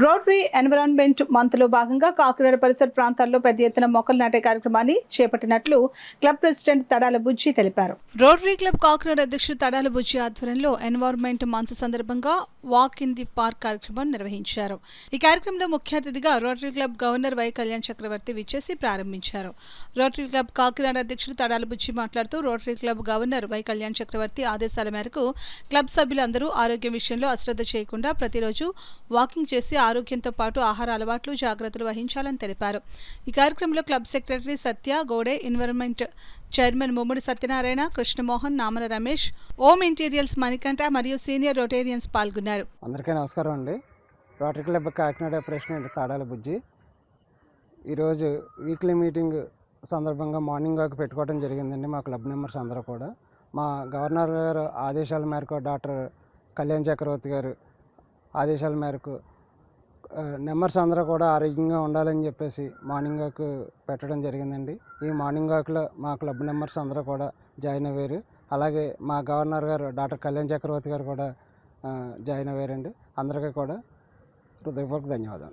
Rotary environment month లో భాగంగా కాకినాడ పరిసర ప్రాంతాల్లో పెద్ద ఎత్తున మొక్కలు నాటే కార్యక్రమాన్ని చేపట్టినట్లు క్లబ్ ప్రెసిడెంట్ తడాల బుజ్జి తెలిపారు. రోటరీ క్లబ్ కాకినాడ అధ్యక్షుడు తడాల బుజ్జి ఆధ్వర్యంలో ఎన్విరాన్మెంట్ మంత్ సందర్భంగా వాక్ ఇన్ ది పార్క్ కార్యక్రమం నిర్వహించారు. ఈ కార్యక్రమంలో ముఖ్య అతిథిగా Rotary Club governor Y Kalyan Chakravarthi విచ్చేసి ప్రారంభించారు. రోటరీ క్లబ్ కాకినాడ అధ్యక్షుడు తడాల బుజ్జి మాట్లాడుతూ Rotary Club governor Y Kalyan Chakravarthi ఆదేశాల మేరకు క్లబ్ సభ్యులందరూ ఆరోగ్యం విషయంలో అశ్రద్ధ చేయకుండా ప్రతిరోజు వాకింగ్ చేసి ఆరోగ్యంతో పాటు ఆహార అలవాట్లు జాగ్రత్తలు వహించాలని తెలిపారు. ఈ కార్యక్రమంలో club secretary Satya Gode, environment chairman Mummadi Satyanarayana, Krishnamohan, Namala Ramesh, Om interiors Manikanta మరియు సీనియర్ రోటేరియన్స్ పాల్గొన్నారు. అందరికీ నమస్కారం అండి. Rotary Club Kakinada president Tadala Bujji. ఈరోజు వీక్లీ మీటింగ్ సందర్భంగా మార్నింగ్ వాక్ పెట్టుకోవడం జరిగిందండి. మా క్లబ్ మెంబర్స్ అందరూ కూడా మా గవర్నర్ గారు ఆదేశాల మేరకు, డాక్టర్ కళ్యాణ్ చక్రవర్తి గారు ఆదేశాల మేరకు మెంబర్స్ అందరూ కూడా ఆరోగ్యంగా ఉండాలని చెప్పేసి మార్నింగ్ వాక్ పెట్టడం జరిగిందండి. ఈ మార్నింగ్ వాక్లో మా క్లబ్ మెంబర్స్ అందరూ కూడా జాయిన్ అయ్యారు. అలాగే మా గవర్నర్ గారు డాక్టర్ కళ్యాణ్ చక్రవర్తి గారు కూడా జాయిన్ అయ్యారండి. అందరికీ కూడా హృదయపూర్వక ధన్యవాదాలు.